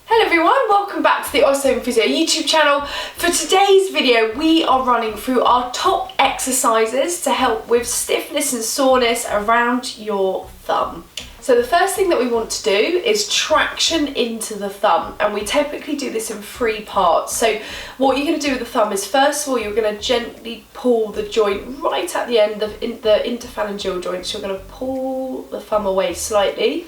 Hello everyone, welcome back to the Awesome Physio YouTube channel. For today's video, we are running through our top exercises to help with stiffness and soreness around your thumb. So the first thing that we want to do is traction into the thumb, and we typically do this in 3 parts. So what you're going to do with the thumb is, first of all, you're going to gently pull the joint right at the end of the interphalangeal joint. So you're going to pull the thumb away slightly.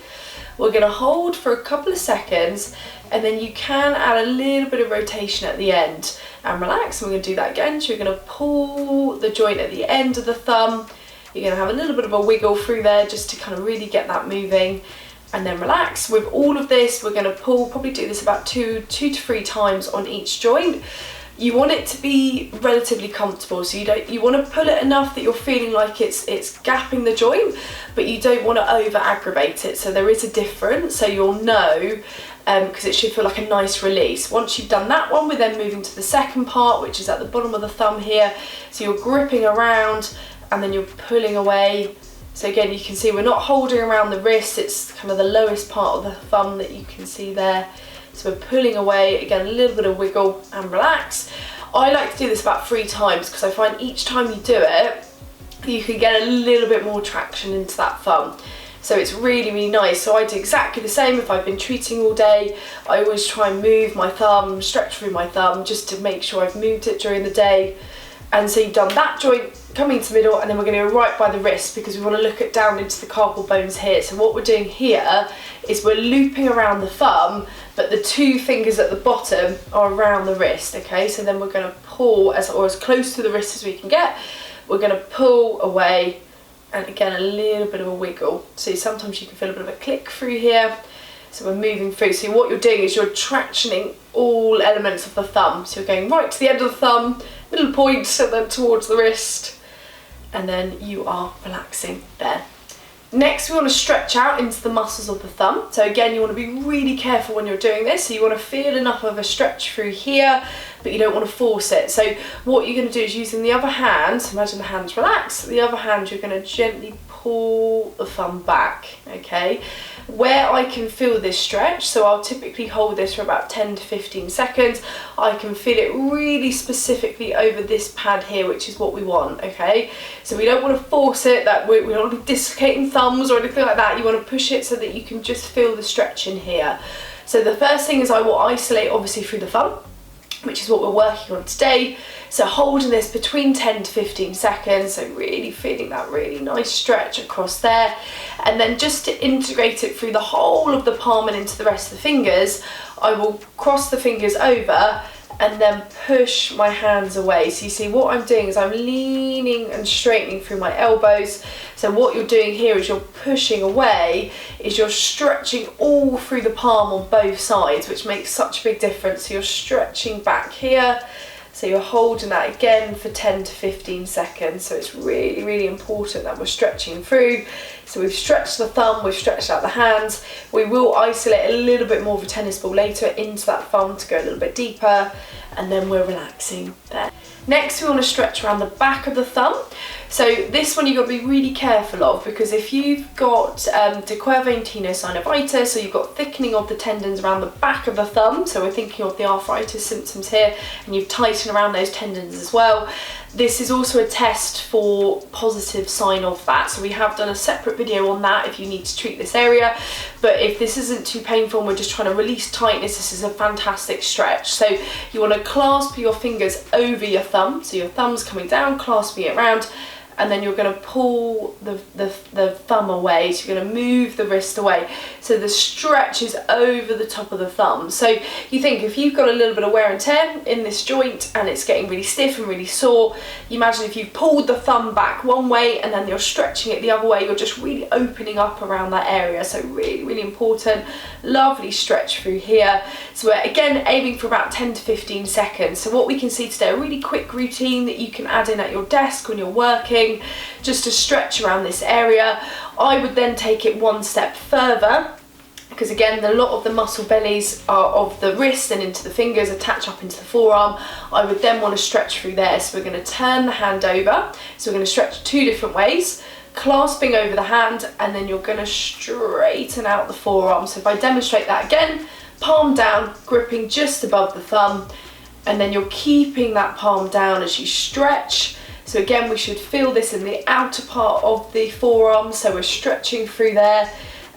We're going to hold for a couple of seconds, and then you can add a little bit of rotation at the end and relax. And we're going to do that again. So you're going to pull the joint at the end of the thumb. You're going to have a little bit of a wiggle through there just to kind of really get that moving, and then relax. With all of this, we're going to pull, probably do this about two to 3 times on each joint. You want it to be relatively comfortable, so you want to pull it enough that you're feeling like it's gapping the joint, but you don't want to over aggravate it. So there is a difference, so you'll know, because it should feel like a nice release. Once you've done that one, we're then moving to the second part, which is at the bottom of the thumb here. So you're gripping around and then you're pulling away. So again, you can see we're not holding around the wrist, it's kind of the lowest part of the thumb that you can see there. So we're pulling away, again, a little bit of wiggle and relax. I like to do this about 3 times because I find each time you do it, you can get a little bit more traction into that thumb. So it's really, really nice. So I do exactly the same if I've been treating all day. I always try and move my thumb, stretch through my thumb, just to make sure I've moved it during the day. And so you've done that joint, coming to middle, and then we're going to go right by the wrist because we want to look at down into the carpal bones here. So what we're doing here is we're looping around the thumb, but the 2 fingers at the bottom are around the wrist, okay? So then we're going to pull as close to the wrist as we can get. We're going to pull away, and again, a little bit of a wiggle. So sometimes you can feel a bit of a click through here. So we're moving through. So what you're doing is you're tractioning all elements of the thumb. So you're going right to the end of the thumb, middle point, and then towards the wrist. And then you are relaxing there. Next, we want to stretch out into the muscles of the thumb. So again, you want to be really careful when you're doing this. So you want to feel enough of a stretch through here, but you don't want to force it. So what you're going to do is, using the other hand, imagine the hands relax, the other hand you're going to gently pull the thumb back, okay? Where I can feel this stretch, so I'll typically hold this for about 10 to 15 seconds, I can feel it really specifically over this pad here, which is what we want, okay? So we don't want to force it, that we don't want to be dislocating thumbs or anything like that. You want to push it so that you can just feel the stretch in here. So the first thing is I will isolate obviously through the thumb, which is what we're working on today. So holding this between 10 to 15 seconds, so really feeling that really nice stretch across there. And then just to integrate it through the whole of the palm and into the rest of the fingers, I will cross the fingers over and then push my hands away. So you see what I'm doing is I'm leaning and straightening through my elbows. So what you're doing here is you're pushing away, is you're stretching all through the palm on both sides, which makes such a big difference. So you're stretching back here. So you're holding that again for 10 to 15 seconds. So it's really, really important that we're stretching through. So we've stretched the thumb, we've stretched out the hands. We will isolate a little bit more of a tennis ball later into that thumb to go a little bit deeper, and then we're relaxing there. Next, we want to stretch around the back of the thumb. So this one you've got to be really careful of, because if you've got de Quervain tenosynovitis, or you've got thickening of the tendons around the back of the thumb, so we're thinking of the arthritis symptoms here, and you've tightened around those tendons as well, this is also a test for positive sign of that. So we have done a separate video on that if you need to treat this area. But if this isn't too painful and we're just trying to release tightness, this is a fantastic stretch. So you want to clasp your fingers over your thumb. So your thumb's coming down, clasping it around, and then you're going to pull the thumb away. So you're going to move the wrist away. So the stretch is over the top of the thumb. So you think if you've got a little bit of wear and tear in this joint and it's getting really stiff and really sore, you imagine if you pulled the thumb back one way and then you're stretching it the other way, you're just really opening up around that area. So really, really important. Lovely stretch through here. So we're again aiming for about 10 to 15 seconds. So what we can see today, a really quick routine that you can add in at your desk when you're working, just to stretch around this area. I would then take it one step further, because again, a lot of the muscle bellies are of the wrist and into the fingers attach up into the forearm. I would then want to stretch through there. So we're going to turn the hand over. So we're going to stretch 2 different ways. clasping over the hand, and then you're going to straighten out the forearm. So if I demonstrate that again, palm down, gripping just above the thumb, and then you're keeping that palm down as you stretch. So again, we should feel this in the outer part of the forearm, so we're stretching through there.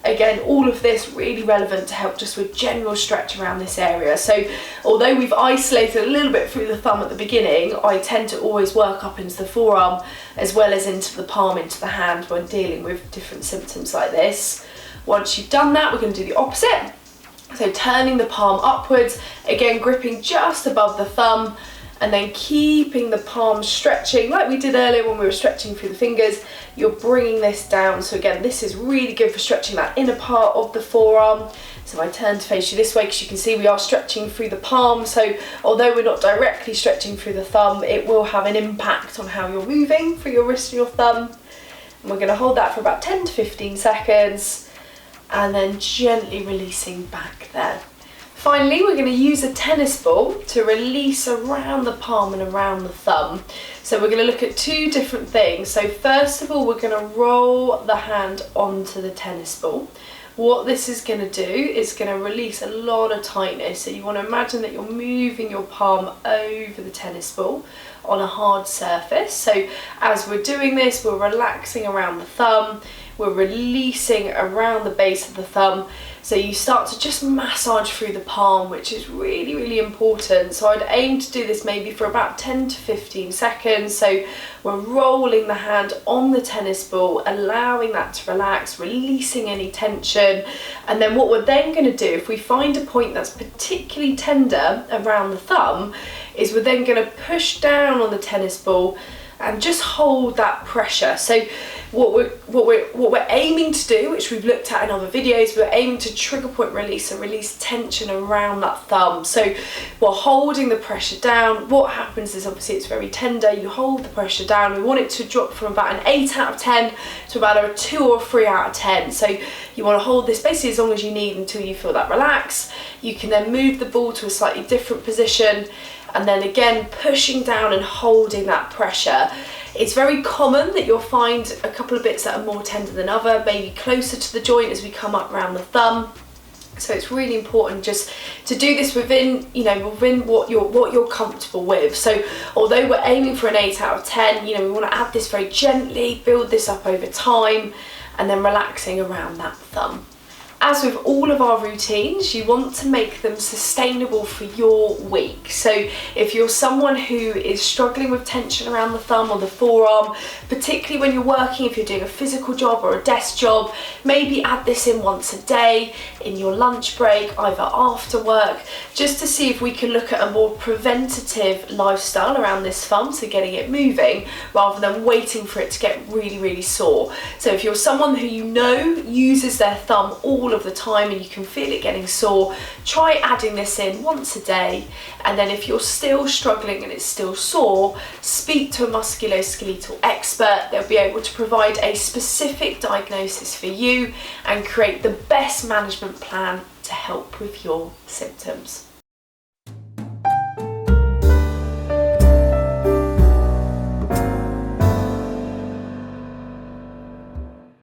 Again, all of this really relevant to help just with general stretch around this area. So although we've isolated a little bit through the thumb at the beginning, I tend to always work up into the forearm as well as into the palm, into the hand when dealing with different symptoms like this. Once you've done that, we're going to do the opposite. So turning the palm upwards, again gripping just above the thumb, and then keeping the palm stretching like we did earlier when we were stretching through the fingers. You're bringing this down. So again, this is really good for stretching that inner part of the forearm. So I turn to face you this way, because you can see we are stretching through the palm. So although we're not directly stretching through the thumb, it will have an impact on how you're moving through your wrist and your thumb. And we're going to hold that for about 10 to 15 seconds, and then gently releasing back there. Finally, we're going to use a tennis ball to release around the palm and around the thumb. So we're going to look at two different things. So first of all, we're going to roll the hand onto the tennis ball. What this is going to do is going to release a lot of tightness. So you want to imagine that you're moving your palm over the tennis ball on a hard surface. So as we're doing this, we're relaxing around the thumb, we're releasing around the base of the thumb. So you start to just massage through the palm, which is really, really important. So I'd aim to do this maybe for about 10 to 15 seconds. So we're rolling the hand on the tennis ball, allowing that to relax, releasing any tension. And then what we're then going to do, if we find a point that's particularly tender around the thumb, is we're then going to push down on the tennis ball and just hold that pressure. So what we're aiming to do, which we've looked at in other videos, we're aiming to trigger point release and release tension around that thumb. So we're holding the pressure down. What happens is, obviously it's very tender, you hold the pressure down. We want it to drop from about an 8 out of 10 to about a 2 or 3 out of 10. So you want to hold this basically as long as you need until you feel that relax. You can then move the ball to a slightly different position, and then again pushing down and holding that pressure. It's very common that you'll find a couple of bits that are more tender than other, maybe closer to the joint as we come up around the thumb. So it's really important just to do this within, within what you're comfortable with. So although we're aiming for an 8 out of 10, we want to add this very gently, build this up over time, and then relaxing around that thumb. As with all of our routines, you want to make them sustainable for your week. So if you're someone who is struggling with tension around the thumb or the forearm, particularly when you're working, if you're doing a physical job or a desk job, maybe add this in once a day, in your lunch break, either after work, just to see if we can look at a more preventative lifestyle around this thumb, so getting it moving, rather than waiting for it to get really, really sore. So if you're someone who uses their thumb all of the time and you can feel it getting sore, try adding this in once a day. And then if you're still struggling and it's still sore, speak to a musculoskeletal expert. They'll be able to provide a specific diagnosis for you and create the best management plan to help with your symptoms.